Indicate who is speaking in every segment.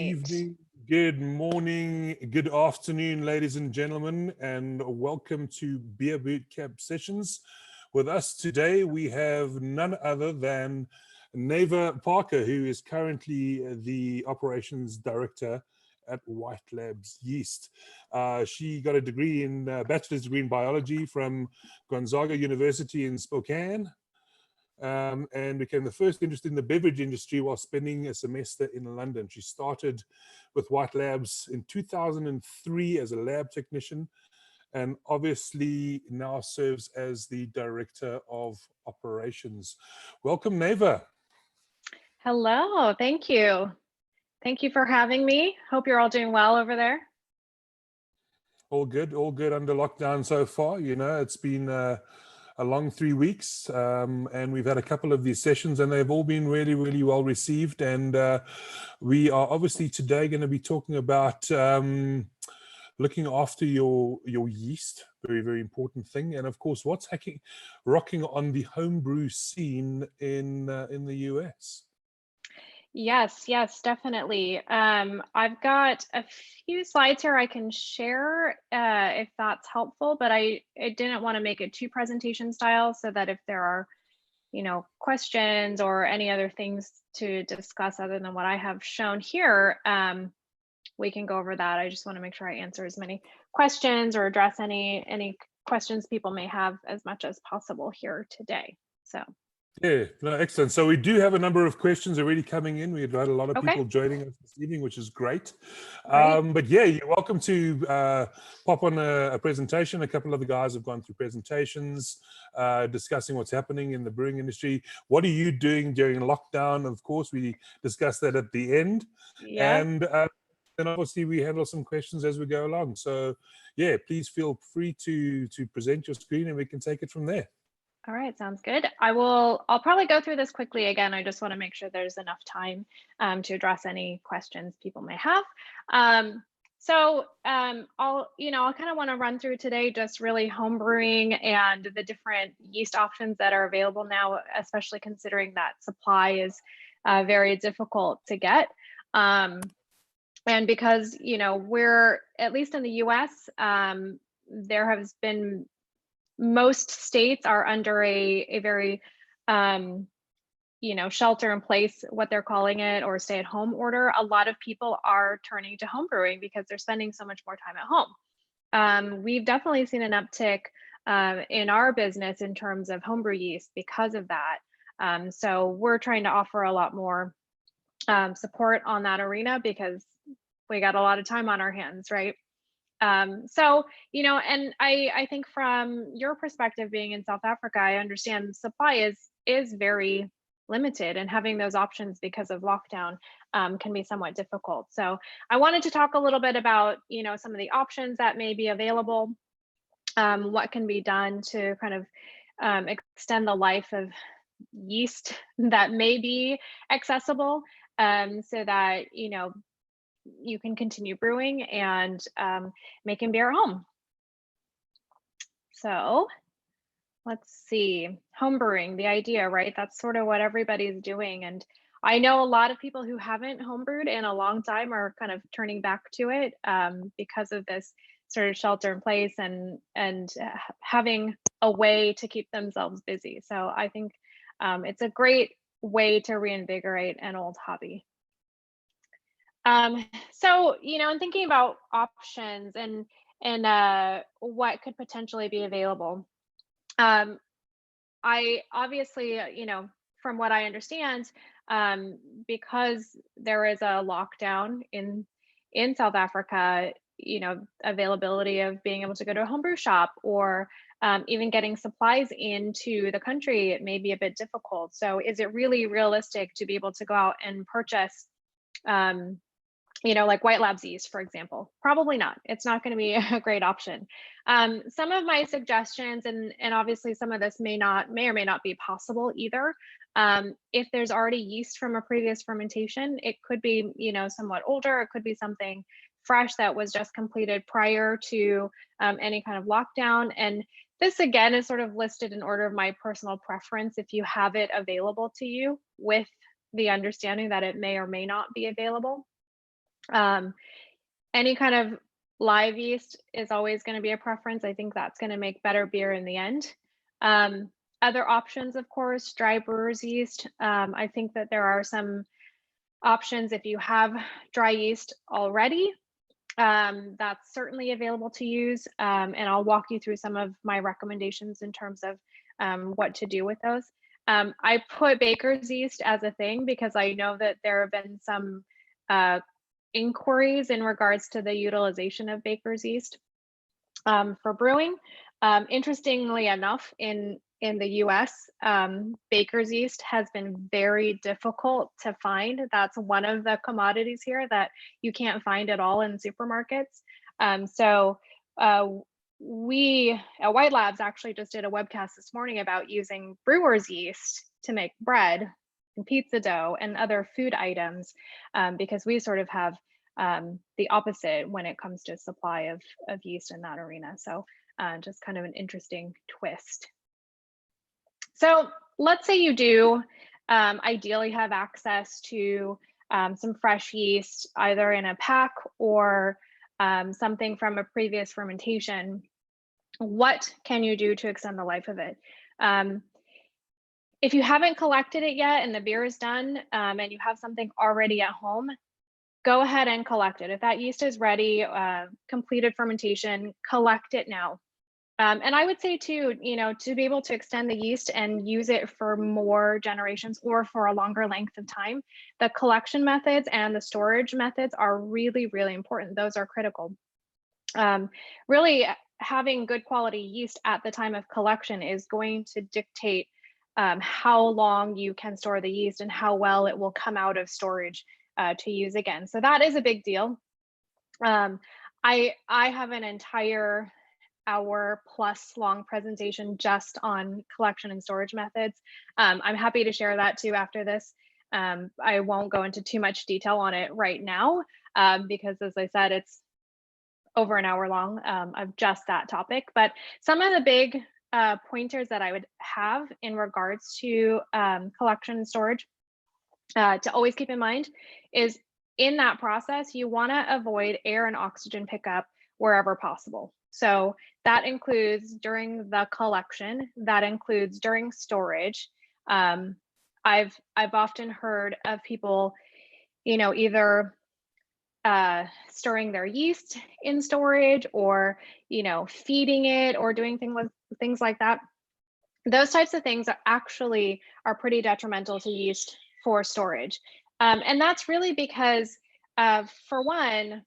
Speaker 1: evening, good morning, good afternoon, ladies and gentlemen, and welcome to Beer Boot Camp Sessions. With us today, we have none other than Neva Parker, who is currently the operations director at White Labs Yeast. She got a degree in bachelor's degree in biology from Gonzaga University in Spokane. And became the first interested in the beverage industry while spending a semester in London. She started with White Labs in 2003 as a lab technician, and obviously now serves as the director of operations. Welcome, Neva.
Speaker 2: Hello, thank you. Thank you for having me. Hope you're all doing well over there.
Speaker 1: All good under lockdown so far. You know, it's been a long 3 weeks, and we've had a couple of these sessions and they've all been really, really well received. And we are obviously today going to be talking about looking after your yeast, very, very important thing. And of course, what's rocking on the homebrew scene in the US.
Speaker 2: Yes, definitely. I've got a few slides here I can share if that's helpful, but I didn't want to make it too presentation style, so that if there are, questions or any other things to discuss other than what I have shown here, we can go over that. I just want to make sure I answer as many questions or address any questions people may have as much as possible here today. So.
Speaker 1: Yeah, no, excellent. So we do have a number of questions already coming in. We've had a lot of people joining us this evening, which is great. But yeah, you're welcome to pop on a presentation. A couple of the guys have gone through presentations discussing what's happening in the brewing industry. What are you doing during lockdown? Of course, we discussed that at the end.
Speaker 2: Yeah.
Speaker 1: And then obviously we handle some questions as we go along. So yeah, please feel free to present your screen and we can take it from there.
Speaker 2: All right, sounds good. I'll probably go through this quickly again. I just want to make sure there's enough time to address any questions people may have. I'll kind of want to run through today just really home brewing and the different yeast options that are available now, especially considering that supply is very difficult to get. And because, we're, at least in the US, there has been most states are under a very, shelter in place, what they're calling it, or stay at home order. A lot of people are turning to home brewing because they're spending so much more time at home. We've definitely seen an uptick in our business in terms of homebrew yeast because of that. So we're trying to offer a lot more support on that arena because we got a lot of time on our hands, right? And I think from your perspective being in South Africa, I understand supply is very limited, and having those options because of lockdown can be somewhat difficult. So I wanted to talk a little bit about, some of the options that may be available, what can be done to kind of extend the life of yeast that may be accessible, so that, you can continue brewing and making beer at home. So let's see, home brewing, the idea, right? That's sort of what everybody's doing. And I know a lot of people who haven't homebrewed in a long time are kind of turning back to it because of this sort of shelter in place and having a way to keep themselves busy. So I think it's a great way to reinvigorate an old hobby. In thinking about options and what could potentially be available, I obviously, from what I understand, because there is a lockdown in South Africa, availability of being able to go to a homebrew shop or even getting supplies into the country, it may be a bit difficult. So is it really realistic to be able to go out and purchase like White Labs yeast, for example? Probably not. It's not going to be a great option. Some of my suggestions, and obviously some of this may or may not be possible either. If there's already yeast from a previous fermentation, it could be, somewhat older. It could be something fresh that was just completed prior to any kind of lockdown. And this again is sort of listed in order of my personal preference if you have it available to you, with the understanding that it may or may not be available. Any kind of live yeast is always going to be a preference. I think that's going to make better beer in the end. Other options, of course, dry brewer's yeast. I think that there are some options if you have dry yeast already. That's certainly available to use, and I'll walk you through some of my recommendations in terms of what to do with those. I put baker's yeast as a thing because I know that there have been some inquiries in regards to the utilization of baker's yeast for brewing. Interestingly enough, in the US, baker's yeast has been very difficult to find. That's one of the commodities here that you can't find at all in supermarkets. So we at White Labs actually just did a webcast this morning about using brewer's yeast to make bread and pizza dough and other food items, because we sort of have the opposite when it comes to supply of yeast in that arena. So just kind of an interesting twist. So let's say you do ideally have access to some fresh yeast, either in a pack or something from a previous fermentation. What can you do to extend the life of it? If you haven't collected it yet and the beer is done and you have something already at home, go ahead and collect it. If that yeast is ready, completed fermentation, collect it now. And I would say too, to be able to extend the yeast and use it for more generations or for a longer length of time, the collection methods and the storage methods are really, really important. Those are critical. Really having good quality yeast at the time of collection is going to dictate how long you can store the yeast and how well it will come out of storage to use again. So that is a big deal. I have an entire hour plus long presentation just on collection and storage methods. I'm happy to share that too after this. I won't go into too much detail on it right now because, as I said, it's over an hour long of just that topic. But some of the big pointers that I would have in regards to collection and storage to always keep in mind is in that process, you want to avoid air and oxygen pickup wherever possible. So that includes during the collection, that includes during storage. I've often heard of people, either stirring their yeast in storage or, feeding it or doing things like that. Those types of things are pretty detrimental to yeast for storage. And that's really because, for one,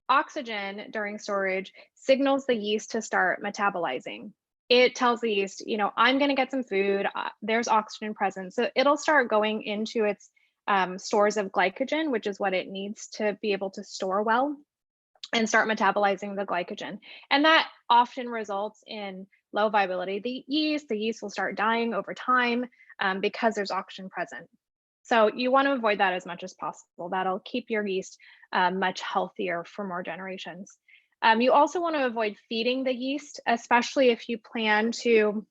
Speaker 2: oxygen during storage signals the yeast to start metabolizing. It tells the yeast, I'm going to get some food. There's oxygen present. So it'll start going into its stores of glycogen, which is what it needs to be able to store well and start metabolizing the glycogen. And that often results in low viability of the yeast will start dying over time because there's oxygen present. So you want to avoid that as much as possible. That'll keep your yeast much healthier for more generations. You also want to avoid feeding the yeast, especially if you plan to,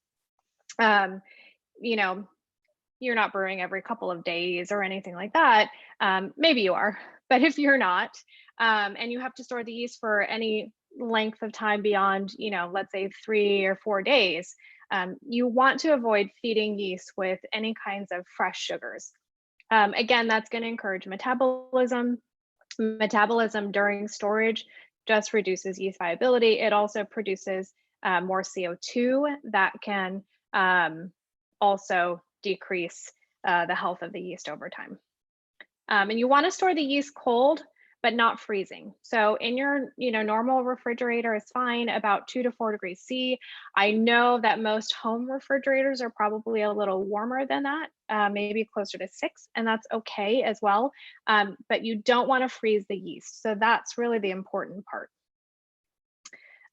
Speaker 2: you're not brewing every couple of days or anything like that. Maybe you are, but if you're not, and you have to store the yeast for any length of time beyond, let's say 3 or 4 days, you want to avoid feeding yeast with any kinds of fresh sugars. Again, that's going to encourage metabolism. Metabolism during storage just reduces yeast viability. It also produces more CO2 that can also decrease the health of the yeast over time. And you want to store the yeast cold, but not freezing. So in your normal refrigerator is fine, about 2 to 4 degrees C. I know that most home refrigerators are probably a little warmer than that, maybe closer to 6, and that's okay as well. But you don't want to freeze the yeast. So that's really the important part.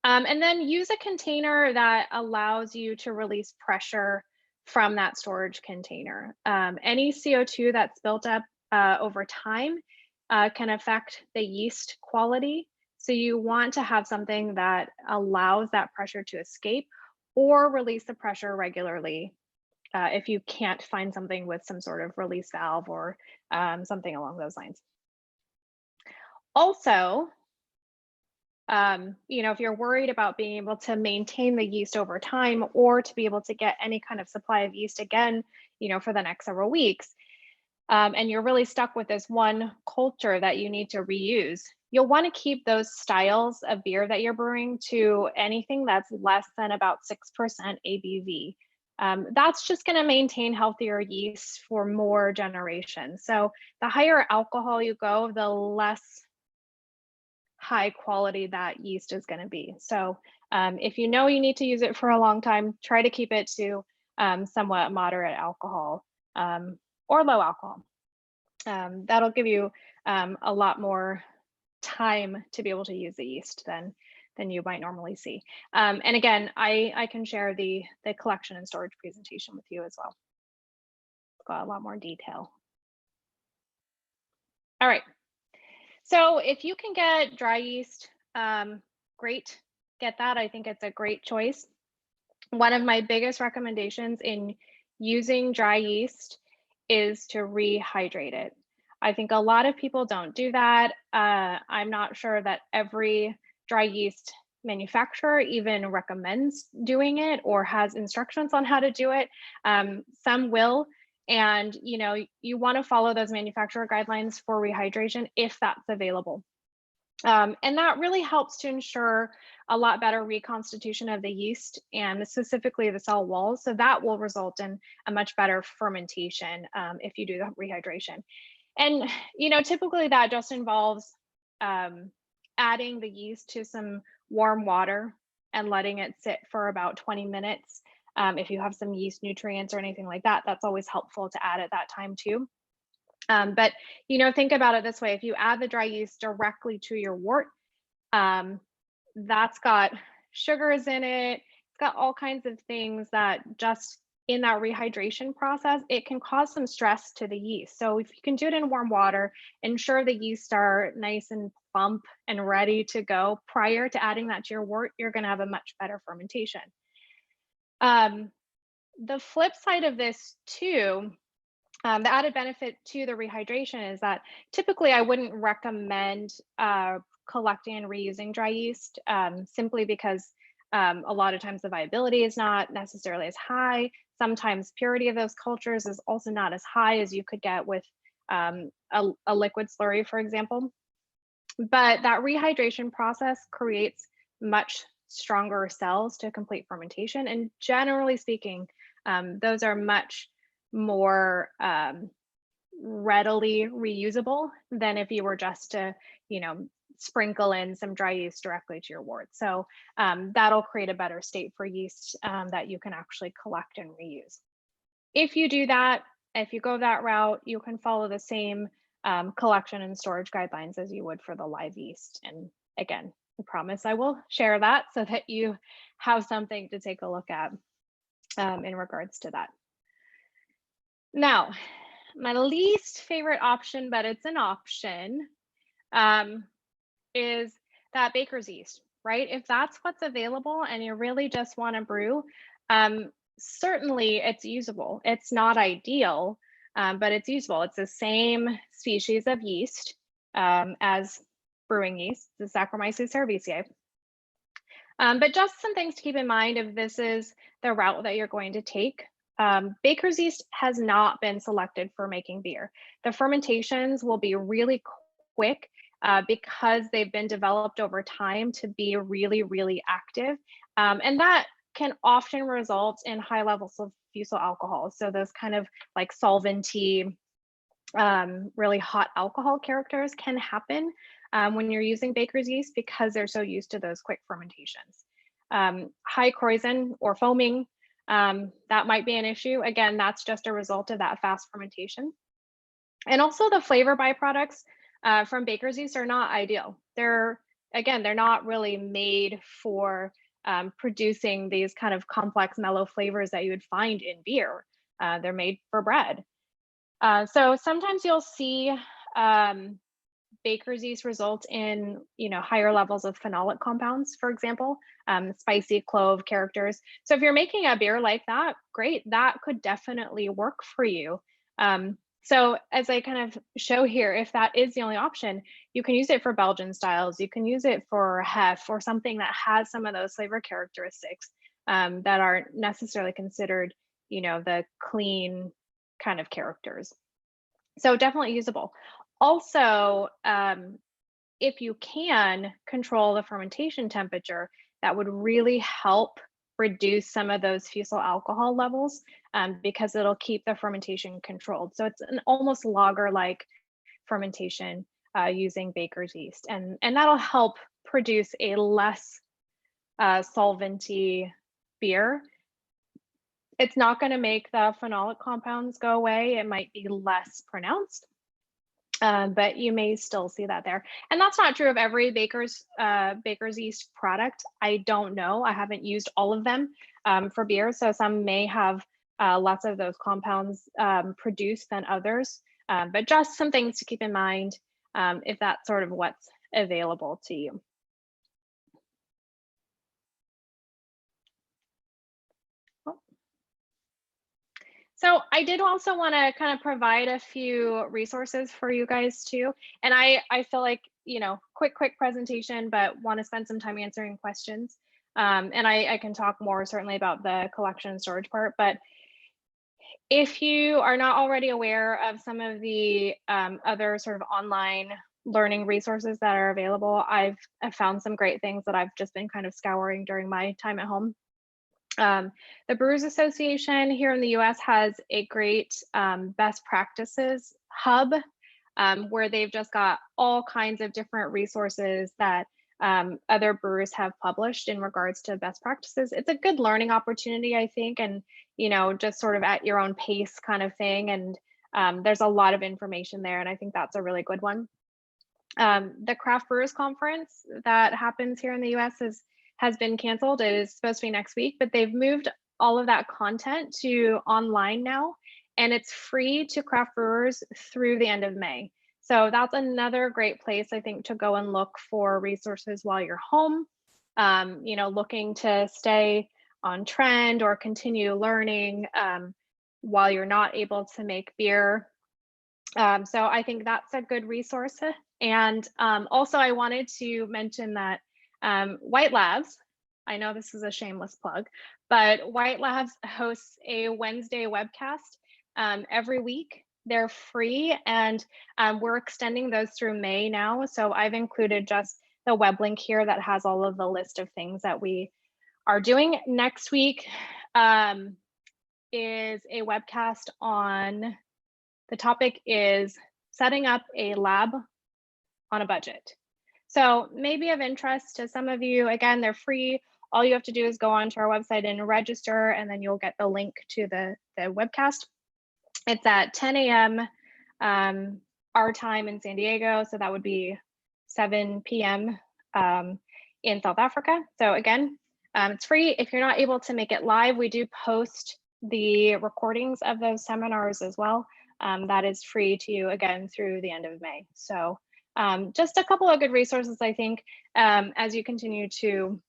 Speaker 2: And then use a container that allows you to release pressure from that storage container. Any CO2 that's built up over time can affect the yeast quality. So you want to have something that allows that pressure to escape or release the pressure regularly if you can't find something with some sort of release valve or something along those lines. Also, if you're worried about being able to maintain the yeast over time or to be able to get any kind of supply of yeast again, for the next several weeks, and you're really stuck with this one culture that you need to reuse, you'll want to keep those styles of beer that you're brewing to anything that's less than about 6% ABV. That's just going to maintain healthier yeast for more generations. So the higher alcohol you go, the less high quality that yeast is going to be. So if you know you need to use it for a long time, try to keep it to somewhat moderate alcohol or low alcohol. That'll give you a lot more time to be able to use the yeast than you might normally see. And again, I can share the collection and storage presentation with you as well. Got a lot more detail. All right. So if you can get dry yeast, great, get that. I think it's a great choice. One of my biggest recommendations in using dry yeast is to rehydrate it. I think a lot of people don't do that. I'm not sure that every dry yeast manufacturer even recommends doing it or has instructions on how to do it. Some will. And you want to follow those manufacturer guidelines for rehydration if that's available. And that really helps to ensure a lot better reconstitution of the yeast and specifically the cell walls. So that will result in a much better fermentation if you do the rehydration. And typically that just involves adding the yeast to some warm water and letting it sit for about 20 minutes. If you have some yeast nutrients or anything like that, that's always helpful to add at that time too. But think about it this way: if you add the dry yeast directly to your wort, that's got sugars in it. It's got all kinds of things that just in that rehydration process, it can cause some stress to the yeast. So if you can do it in warm water, ensure the yeast are nice and plump and ready to go prior to adding that to your wort, you're going to have a much better fermentation. The flip side of this too, the added benefit to the rehydration is that typically I wouldn't recommend collecting and reusing dry yeast simply because a lot of times the viability is not necessarily as high. Sometimes purity of those cultures is also not as high as you could get with a liquid slurry, for example. But that rehydration process creates much stronger cells to complete fermentation. And generally speaking, those are much more readily reusable than if you were just to, sprinkle in some dry yeast directly to your wort. So that'll create a better state for yeast that you can actually collect and reuse. If you do that, if you go that route, you can follow the same collection and storage guidelines as you would for the live yeast. And again, I promise I will share that so that you have something to take a look at in regards to that. Now, my least favorite option, but it's an option, is that baker's yeast, right? If that's what's available and you really just want to brew, certainly it's usable. It's not ideal, but it's usable. It's the same species of yeast as brewing yeast, the Saccharomyces cerevisiae. But just some things to keep in mind if this is the route that you're going to take. Baker's yeast has not been selected for making beer. The fermentations will be really quick because they've been developed over time to be really, really active. And that can often result in high levels of fusel alcohol. So those kind of like solventy, really hot alcohol characters can happen when you're using baker's yeast because they're so used to those quick fermentations. High krausen or foaming, that might be an issue. Again, that's just a result of that fast fermentation. And also the flavor byproducts from baker's yeast are not ideal. They're not really made for producing these kind of complex mellow flavors that you would find in beer. They're made for bread. So sometimes you'll see baker's yeast result in higher levels of phenolic compounds, for example, spicy clove characters. So if you're making a beer like that, great, that could definitely work for you. So as I kind of show here, if that is the only option, you can use it for Belgian styles. You can use it for hef or something that has some of those flavor characteristics that aren't necessarily considered, the clean kind of characters. So definitely usable. Also, if you can control the fermentation temperature, that would really help reduce some of those fusel alcohol levels because it'll keep the fermentation controlled. So it's an almost lager-like fermentation using baker's yeast, and that'll help produce a less solventy beer. It's not going to make the phenolic compounds go away. It might be less pronounced, but you may still see that there. And that's not true of every baker's yeast product. I don't know. I haven't used all of them for beer. So some may have lots of those compounds produced than others. But just some things to keep in mind if that's sort of what's available to you. So I did also want to kind of provide a few resources for you guys too. And I feel like, quick presentation, but want to spend some time answering questions. And I can talk more certainly about the collection and storage part, but if you are not already aware of some of the other sort of online learning resources that are available, I've found some great things that I've just been kind of scouring during my time at home. The Brewers Association here in the US has a great best practices hub where they've just got all kinds of different resources that other brewers have published in regards to best practices. It's a good learning opportunity, I think, and just sort of at your own pace kind of thing. And there's a lot of information there, and I think that's a really good one. The Craft Brewers Conference that happens here in the US has been canceled. It is supposed to be next week, but they've moved all of that content to online now, and it's free to craft brewers through the end of May. So that's another great place, I think, to go and look for resources while you're home, looking to stay on trend or continue learning while you're not able to make beer. So I think that's a good resource. And also I wanted to mention that White Labs, I know this is a shameless plug, but White Labs hosts a Wednesday webcast every week. They're free, and we're extending those through May now. So I've included just the web link here that has all of the list of things that we are doing. Next week is a webcast on, the topic is setting up a lab on a budget. So maybe of interest to some of you. Again, they're free. All you have to do is go onto our website and register, and then you'll get the link to the webcast. It's at 10 a.m. Our time in San Diego, so that would be 7 p.m. In South Africa. So again, it's free. If you're not able to make it live, we do post the recordings of those seminars as well. That is free to you, again, through the end of May. So just a couple of good resources, I think, as you continue to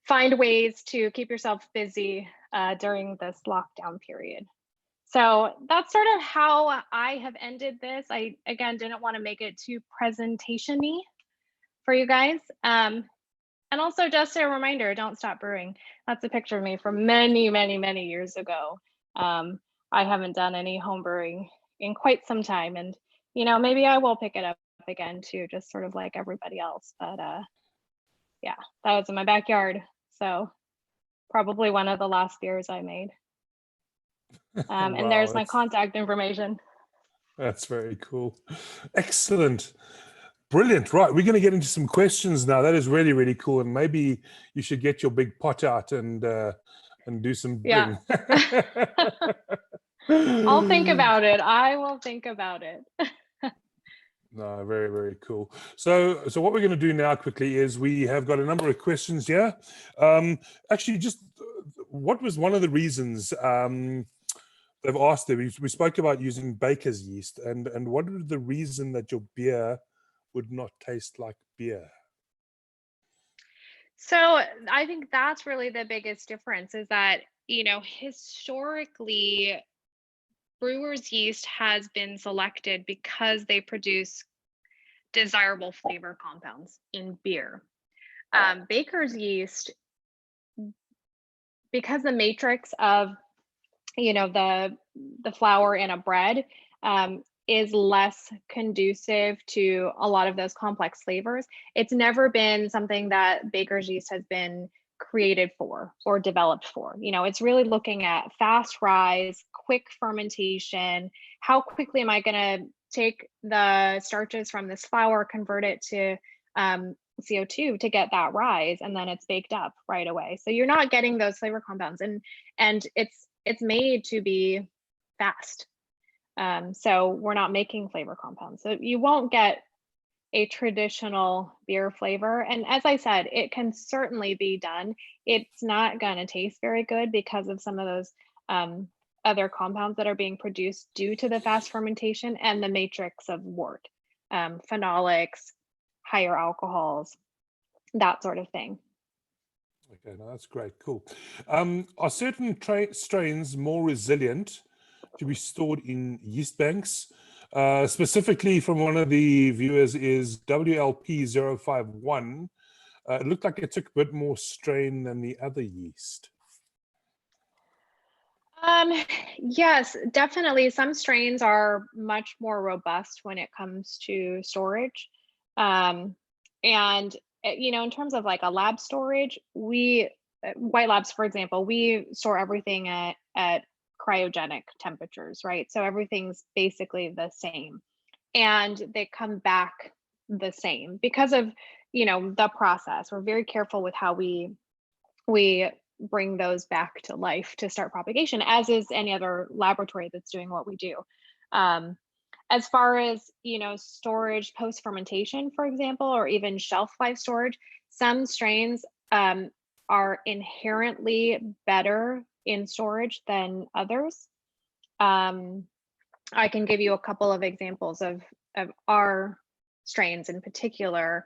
Speaker 2: find ways to keep yourself busy during this lockdown period. So that's sort of how I have ended this. I, again, didn't want to make it too presentation-y for you guys. And also just a reminder, don't stop brewing. That's a picture of me from many, many, many years ago. I haven't done any home brewing in quite some time, and maybe I will pick it up again too, just sort of like everybody else. But yeah, that was in my backyard, so probably one of the last beers I made. And
Speaker 1: Wow,
Speaker 2: there's my contact information.
Speaker 1: That's very cool. Excellent. Brilliant. Right, we're going to get into some questions now. That is really, really cool. And maybe you should get your big pot out and do some brewing.
Speaker 2: Yeah. I'll think about it. I will think about it.
Speaker 1: No, very, very cool. So what we're going to do now quickly is we have got a number of questions here. Actually, just what was one of the reasons they've asked there? We spoke about using baker's yeast, and what is the reason that your beer would not taste like beer?
Speaker 2: So I think that's really the biggest difference, is that, historically, brewer's yeast has been selected because they produce desirable flavor compounds in beer. Baker's yeast, because the matrix of the flour in a bread is less conducive to a lot of those complex flavors. It's never been something that baker's yeast has been created for or developed for. It's really looking at fast rise, quick fermentation. How quickly am I going to take the starches from this flour, convert it to CO2 to get that rise, and then it's baked up right away. So you're not getting those flavor compounds, and it's made to be fast. So we're not making flavor compounds. So you won't get a traditional beer flavor. And as I said, it can certainly be done. It's not going to taste very good because of some of those other compounds that are being produced due to the fast fermentation and the matrix of wort, phenolics, higher alcohols, that sort of thing.
Speaker 1: Okay, no, that's great. Cool. Are certain strains more resilient to be stored in yeast banks? Specifically from one of the viewers is WLP051. It looked like it took a bit more strain than the other yeast.
Speaker 2: Yes, definitely. Some strains are much more robust when it comes to storage. And in terms of like a lab storage, White Labs, for example, we store everything at cryogenic temperatures, right? So everything's basically the same, and they come back the same because of the process. We're very careful with how we bring those back to life to start propagation, as is any other laboratory that's doing what we do. As far as storage post fermentation, for example, or even shelf life storage, some strains are inherently better in storage than others. I can give you a couple of examples of our strains in particular.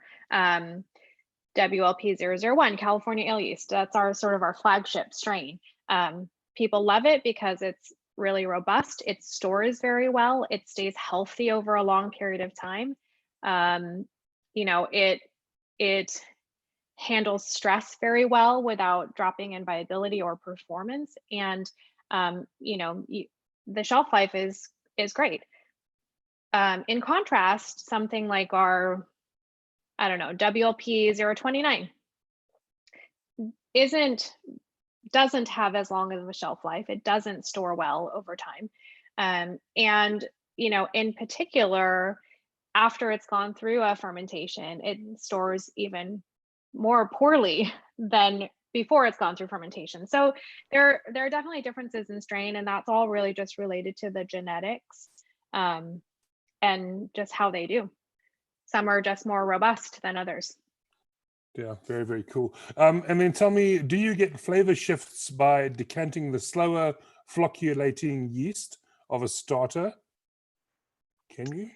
Speaker 2: WLP001, California ale yeast. That's our flagship strain. People love it because it's really robust. It stores very well. It stays healthy over a long period of time. It handles stress very well without dropping in viability or performance. And the shelf life is great. In contrast, something like our WLP029 doesn't have as long of a shelf life. It doesn't store well over time. And in particular, after it's gone through a fermentation, it stores even more poorly than before it's gone through fermentation. So there are definitely differences in strain, and that's all really just related to the genetics and just how they do. Some are just more robust than others.
Speaker 1: Yeah, very, very cool. And then tell me, do you get flavor shifts by decanting the slower flocculating yeast of a starter? Can you?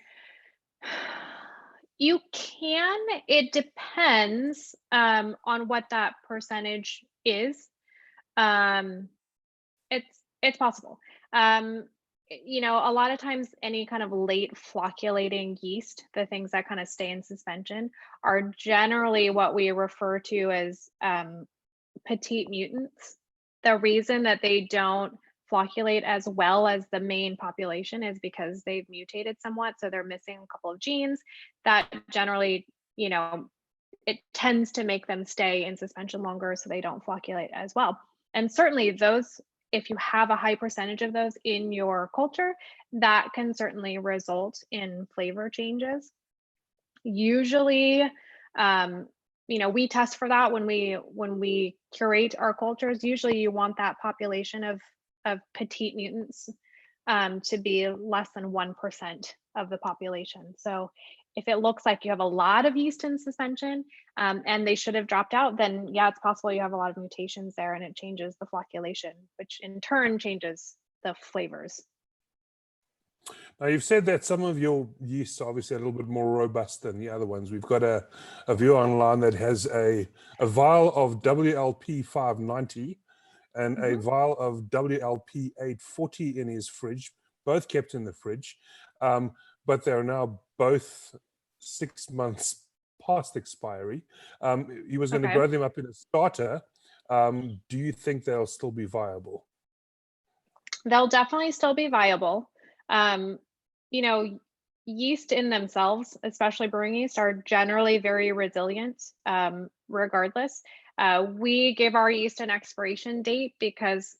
Speaker 2: You can. It depends on what that percentage is. It's possible. A lot of times any kind of late flocculating yeast, the things that kind of stay in suspension, are generally what we refer to as petite mutants. The reason that they don't flocculate as well as the main population is because they've mutated somewhat. So they're missing a couple of genes that generally, it tends to make them stay in suspension longer, so they don't flocculate as well. And certainly those, if you have a high percentage of those in your culture, that can certainly result in flavor changes. Usually, we test for that when we curate our cultures. Usually you want that population of petite mutants to be less than 1% of the population. So if it looks like you have a lot of yeast in suspension and they should have dropped out, then yeah, it's possible you have a lot of mutations there and it changes the flocculation, which in turn changes the flavors.
Speaker 1: Now, you've said that some of your yeasts are obviously a little bit more robust than the other ones. We've got a viewer online that has a vial of WLP 590 and a vial of WLP 840 in his fridge. both kept in the fridge, but they're now both 6 months past expiry. He was going to
Speaker 2: Okay.
Speaker 1: grow them up in a starter. Do you think they'll still be viable?
Speaker 2: They'll definitely still be viable. You know, yeast in themselves, especially brewing yeast, are generally very resilient, regardless. We give our yeast an expiration date because,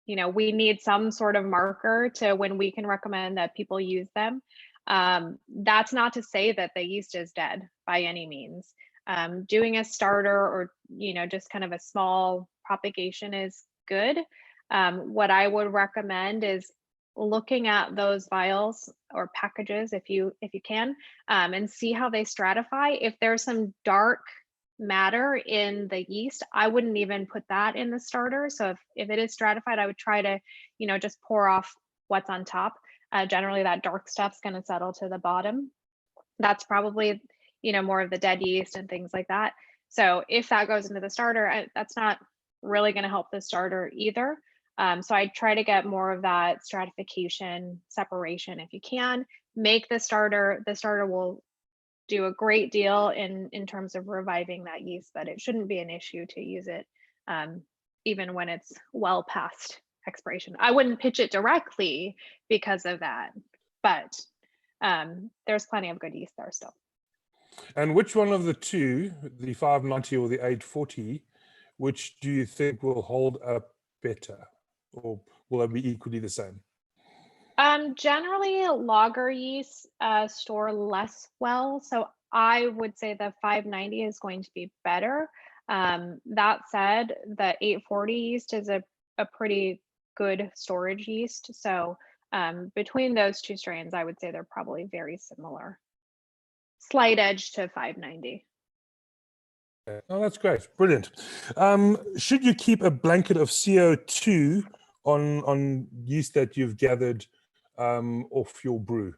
Speaker 2: you know, we need some sort of marker to when we can recommend that people use them. That's not to say that the yeast is dead by any means. Doing a starter or, you know, just kind of a small propagation is good. What I would recommend is looking at those vials or packages if you can, and see how they stratify. If there's some dark matter in the yeast, I wouldn't even put that in the starter. So if it is stratified, I would try to, you know, just pour off what's on top. Generally that dark stuff's going to settle to the bottom. That's probably, you know, more of the dead yeast and things like that. So if that goes into the starter, that's not really going to help the starter either. So I try to get more of that stratification separation if you can. Make the starter will do a great deal in terms of reviving that yeast, but it shouldn't be an issue to use it even when it's well past expiration. I wouldn't pitch it directly because of that, but there's plenty of good yeast there still.
Speaker 1: And which one of the two, the 590 or the 840, which do you think will hold up better, or will they be equally the same?
Speaker 2: Generally, lager yeast store less well, so I would say the 590 is going to be better. That said, the 840 yeast is a pretty good storage yeast. So between those two strains, I would say they're probably very similar. Slight edge to 590.
Speaker 1: Oh, that's great. Brilliant. Should you keep a blanket of CO2 on yeast that you've gathered off your brew?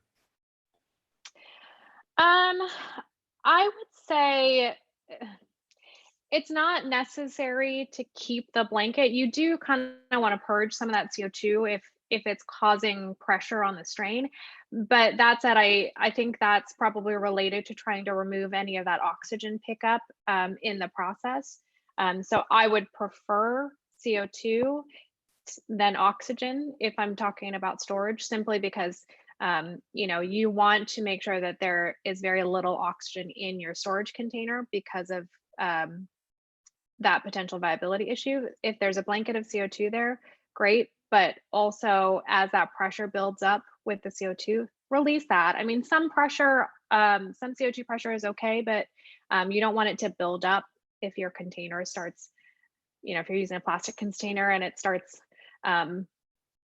Speaker 2: I would say it's not necessary to keep the blanket. You do kind of want to purge some of that CO2 if it's causing pressure on the strain. But that said, I think that's probably related to trying to remove any of that oxygen pickup in the process. So I would prefer CO2 than oxygen if I'm talking about storage, simply because you know, you want to make sure that there is very little oxygen in your storage container because of that potential viability issue. If there's a blanket of CO2 there, great. But also as that pressure builds up with the CO2, release that. I mean, some pressure, some CO2 pressure is okay, but you don't want it to build up if your container starts, you know, if you're using a plastic container and it starts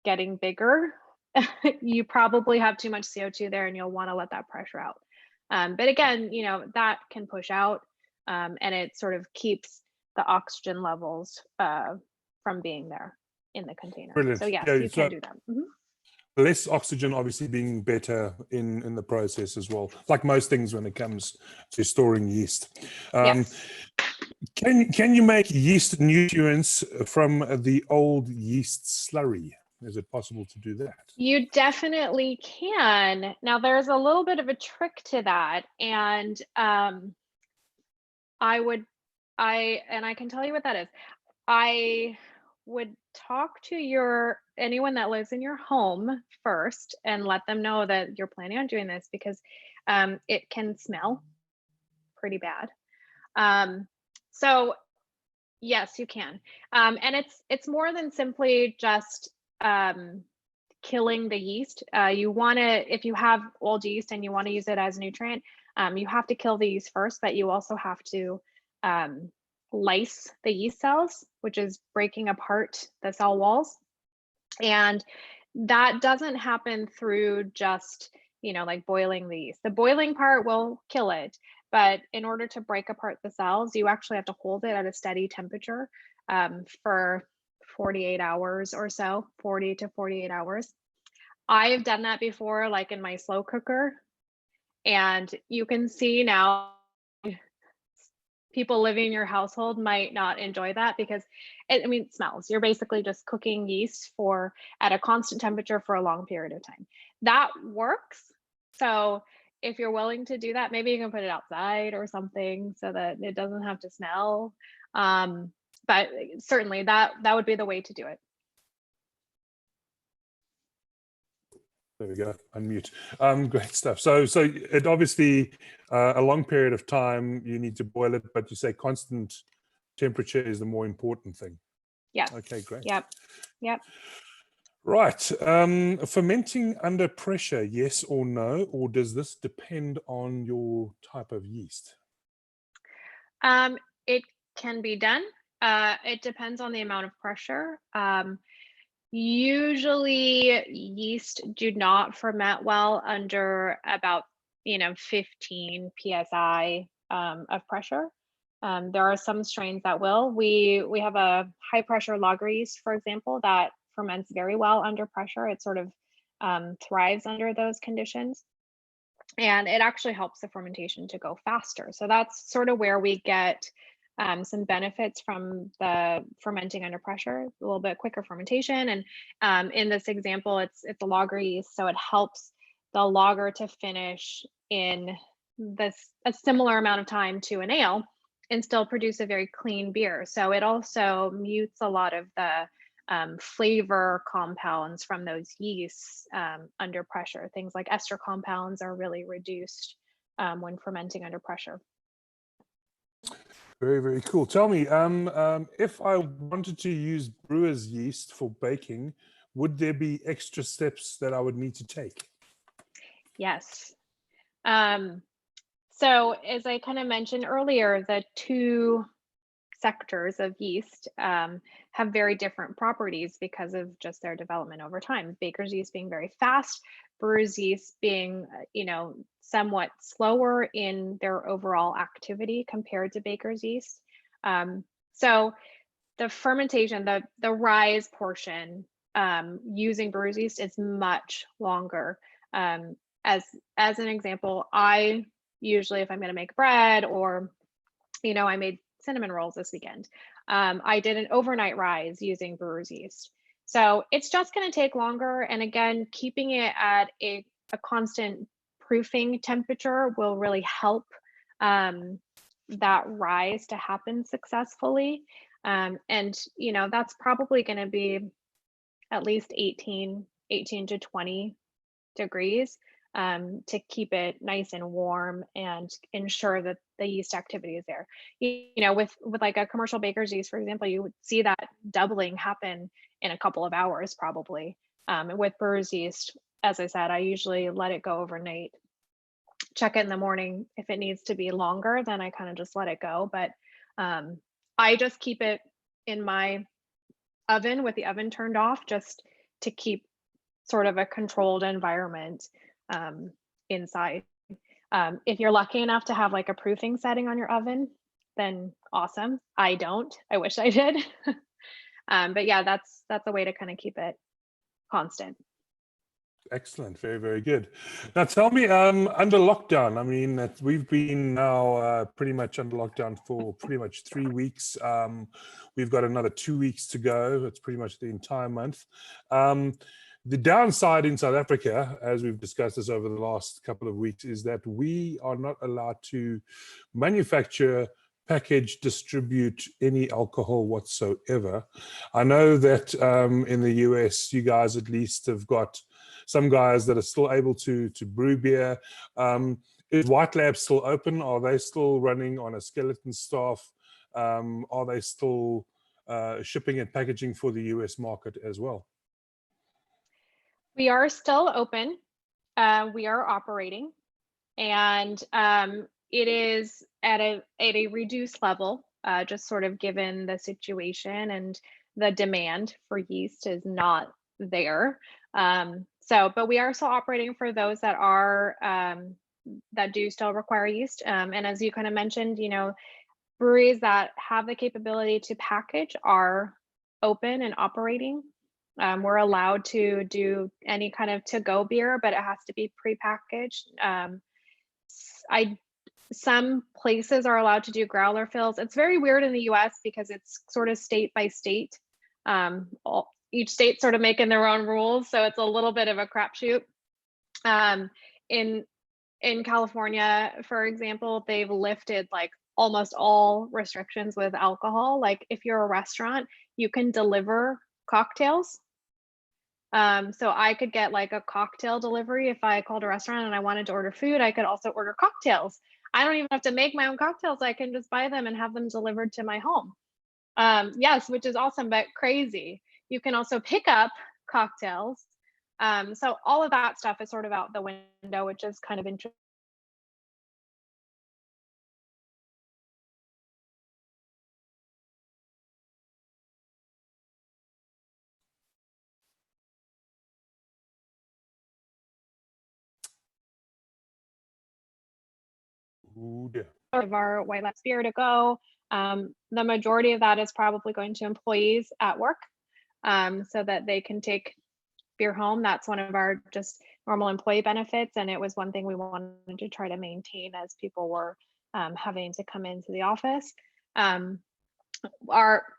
Speaker 2: getting bigger, you probably have too much CO2 there and you'll want to let that pressure out. But again, you know, that can push out and it sort of keeps the oxygen levels from being there in the container.
Speaker 1: Brilliant.
Speaker 2: So yes,
Speaker 1: Yeah,
Speaker 2: you can do that.
Speaker 1: Less oxygen obviously being better in the process as well, like most things when it comes to storing yeast.
Speaker 2: Yes.
Speaker 1: Can you make yeast nutrients from the old yeast slurry? Is it possible to do that?
Speaker 2: You definitely can. Now there's a little bit of a trick to that, and I can tell you what that is. I would talk to anyone that lives in your home first and let them know that you're planning on doing this, because it can smell pretty bad. So yes, you can. And it's more than simply just killing the yeast. You want to, if you have old yeast and you want to use it as a nutrient, you have to kill the yeast first, but you also have to lyse the yeast cells, which is breaking apart the cell walls. And that doesn't happen through just, you know, like boiling the yeast. The boiling part will kill it, but in order to break apart the cells, you actually have to hold it at a steady temperature for 48 hours or so, 40 to 48 hours. I've done that before, like in my slow cooker, and you can see now people living in your household might not enjoy that because it smells. You're basically just cooking yeast at a constant temperature for a long period of time. That works. So if you're willing to do that, maybe you can put it outside or something so that it doesn't have to smell. But certainly that would be the way to do it.
Speaker 1: There we go. Unmute. Great stuff. So it obviously a long period of time you need to boil it, but you say constant temperature is the more important thing.
Speaker 2: Yeah.
Speaker 1: Okay, great.
Speaker 2: Yep.
Speaker 1: Right. Fermenting under pressure, yes or no, or does this depend on your type of yeast?
Speaker 2: It can be done. It depends on the amount of pressure. Usually yeast do not ferment well under about 15 psi of pressure. There are some strains that will. We have a high pressure lager yeast, for example, that ferments very well under pressure. It sort of thrives under those conditions, and it actually helps the fermentation to go faster. So that's sort of where we get some benefits from the fermenting under pressure, a little bit quicker fermentation. And in this example, it's a lager yeast, so it helps the lager to finish in a similar amount of time to an ale and still produce a very clean beer. So it also mutes a lot of the flavor compounds from those yeasts under pressure. Things like ester compounds are really reduced when fermenting under pressure.
Speaker 1: Very, very cool. Tell me, if I wanted to use brewer's yeast for baking, would there be extra steps that I would need to take?
Speaker 2: Yes. So as I kind of mentioned earlier, the two sectors of yeast have very different properties because of just their development over time. Baker's yeast being very fast, brewer's yeast being, somewhat slower in their overall activity compared to baker's yeast. So the fermentation, the rise portion using brewer's yeast is much longer. As an example, I usually, if I'm going to make bread or, I made cinnamon rolls this weekend, I did an overnight rise using brewer's yeast. So it's just going to take longer. And again, keeping it at a constant proofing temperature will really help that rise to happen successfully. And, that's probably going to be at least 18 to 20 degrees to keep it nice and warm and ensure that the yeast activity is there. With like a commercial baker's yeast, for example, you would see that doubling happen in a couple of hours probably. And with brewer's yeast, as I said, I usually let it go overnight, check it in the morning. If it needs to be longer, then I kind of just let it go. But I just keep it in my oven with the oven turned off, just to keep sort of a controlled environment inside. If you're lucky enough to have like a proofing setting on your oven, then awesome. I don't. I wish I did. But yeah, that's a way to kind of keep it constant.
Speaker 1: Excellent. Very, very good. Now tell me, under lockdown, I mean, we've been now pretty much under lockdown for pretty much 3 weeks. We've got another 2 weeks to go. It's pretty much the entire month. The downside in South Africa, as we've discussed this over the last couple of weeks, is that we are not allowed to manufacture, package, distribute any alcohol whatsoever. I know that in the US, you guys at least have got some guys that are still able to brew beer. Is White Lab still open? Are they still running on a skeleton staff? Are they still shipping and packaging for the US market as well?
Speaker 2: We are still open. We are operating, and it is at a reduced level, just sort of given the situation and the demand for yeast is not there. But we are still operating for those that are that do still require yeast. And as you kind of mentioned, breweries that have the capability to package are open and operating. We're allowed to do any kind of to-go beer, but it has to be prepackaged. some places are allowed to do growler fills. It's very weird in the US because it's sort of state by state. Each state sort of making their own rules, so it's a little bit of a crapshoot. In California, for example, they've lifted like almost all restrictions with alcohol. Like if you're a restaurant, you can deliver cocktails. So I could get like a cocktail delivery if I called a restaurant and I wanted to order food. I could also order cocktails. I don't even have to make my own cocktails. I can just buy them and have them delivered to my home. Yes, which is awesome, but crazy. You can also pick up cocktails. So all of that stuff is sort of out the window, which is kind of interesting.
Speaker 1: Ooh, dear.
Speaker 2: Of our white labs beer to go. The majority of that is probably going to employees at work, so that they can take beer home. That's one of our just normal employee benefits, and it was one thing we wanted to try to maintain as people were having to come into the office.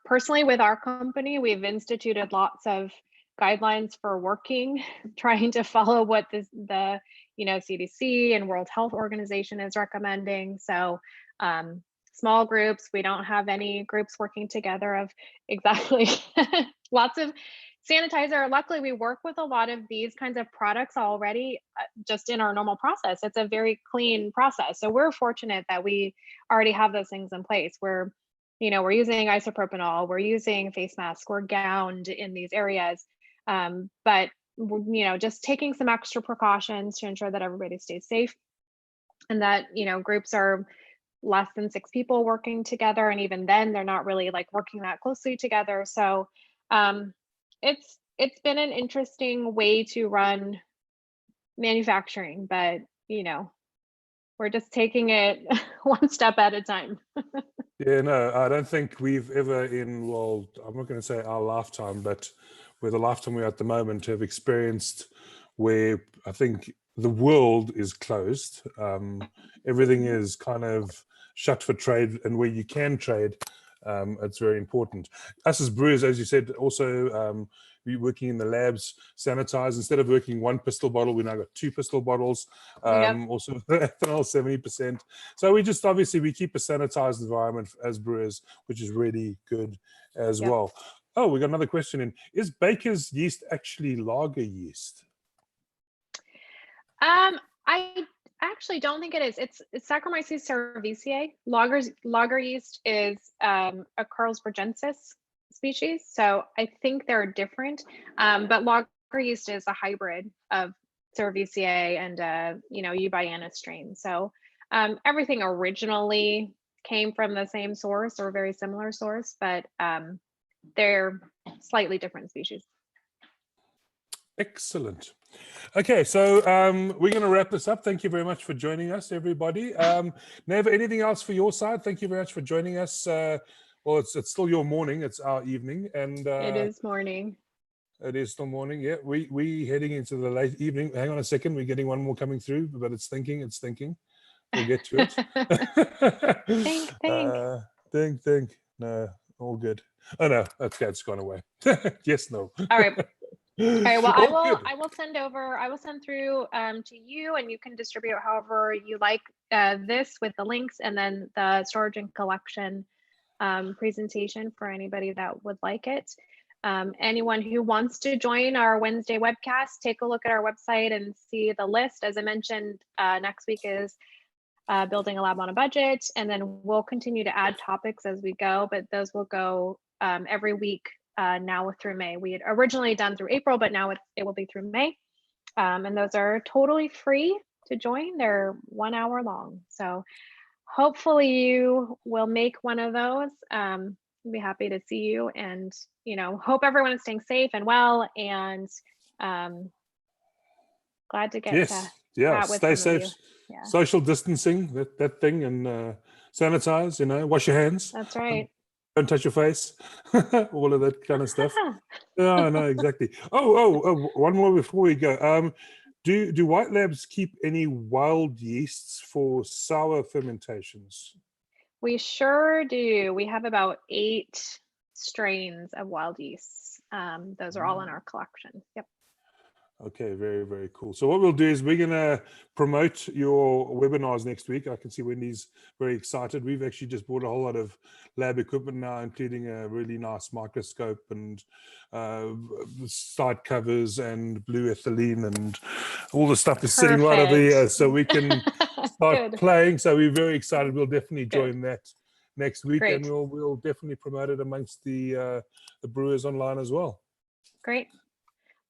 Speaker 2: Personally with our company, we've instituted lots of guidelines for working, trying to follow what the CDC and World Health Organization is recommending. So small groups, we don't have any groups working together of exactly lots of sanitizer. Luckily, we work with a lot of these kinds of products already just in our normal process. It's a very clean process. So we're fortunate that we already have those things in place. We're using isopropanol, we're using face masks, we're gowned in these areas. But just taking some extra precautions to ensure that everybody stays safe, and that groups are less than 6 people working together, and even then they're not really like working that closely together. So it's been an interesting way to run manufacturing, but we're just taking it one step at a time.
Speaker 1: Yeah, no, I don't think we've ever I'm not going to say our lifetime, but with the lifetime we're at the moment, have experienced where I think the world is closed. Everything is kind of shut for trade, and where you can trade, it's very important. Us as brewers, as you said, also we're working in the labs, sanitize. Instead of working 1 pistol bottle, we now got 2 pistol bottles. Also ethanol 70%. So we just we keep a sanitized environment as brewers, which is really good as well. Oh, we got another question in. Is Baker's yeast actually lager yeast?
Speaker 2: I actually don't think it is. It's Saccharomyces cerevisiae. Lager yeast is a Carlsbergensis species, so I think they're different. But lager yeast is a hybrid of cerevisiae and Eubayanus strain. So everything originally came from the same source or very similar source, but they're slightly different species.
Speaker 1: Excellent. Okay, so we're going to wrap this up. Thank you very much for joining us, everybody. Neva, anything else for your side? Thank you very much for joining us. Well, it's still your morning. It's our evening, and
Speaker 2: it is morning.
Speaker 1: It is still morning. Yeah, we heading into the late evening. Hang on a second. We're getting one more coming through, but it's thinking. We'll get to it. Think. No, all good. Oh no, okay, it's gone away. Yes, no.
Speaker 2: All right. All right. Well, I will send through to you, and you can distribute however you like this with the links, and then the storage and collection presentation for anybody that would like it. Anyone who wants to join our Wednesday webcast, take a look at our website and see the list. As I mentioned, next week is building a lab on a budget, and then we'll continue to add topics as we go, but those will go every week now through May. We had originally done through April, but now it will be through May. And those are totally free to join. They're 1 hour long. So hopefully you will make one of those. I'd be happy to see you, and hope everyone is staying safe and well, and glad to get to
Speaker 1: stay safe. Yeah. Social distancing, that thing, and sanitize, wash your hands.
Speaker 2: That's right.
Speaker 1: Don't touch your face. All of that kind of stuff. No, exactly. Oh, one more before we go. Do White Labs keep any wild yeasts for sour fermentations?
Speaker 2: We sure do. We have about 8 strains of wild yeasts. Those are all in our collection. Yep.
Speaker 1: Okay, very, very cool. So what we'll do is we're going to promote your webinars next week. I can see Wendy's very excited. We've actually just bought a whole lot of lab equipment now, including a really nice microscope and side covers and blue ethylene, and all the stuff is sitting right over here, so we can start playing. So we're very excited. We'll definitely join that next week.
Speaker 2: Great.
Speaker 1: And we'll definitely promote it amongst the brewers online as well.
Speaker 2: Great.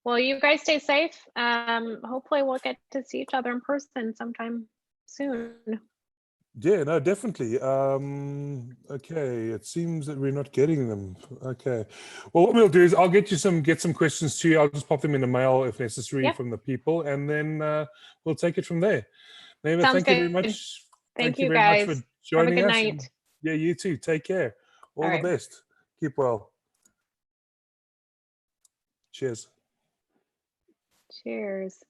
Speaker 2: Well, you guys stay safe. Hopefully we'll get to see each other in person sometime soon.
Speaker 1: Yeah, no, definitely. Okay, it seems that we're not getting them. Okay. Well, what we'll do is I'll get some questions to you. I'll just pop them in the mail if necessary from the people, and then we'll take it from there. Neva, thank you very much.
Speaker 2: Thank you
Speaker 1: very
Speaker 2: guys.
Speaker 1: much for joining
Speaker 2: us. Have a
Speaker 1: us.
Speaker 2: good night.
Speaker 1: Yeah, you too. Take care. All the best. Keep well. Cheers.
Speaker 2: Cheers.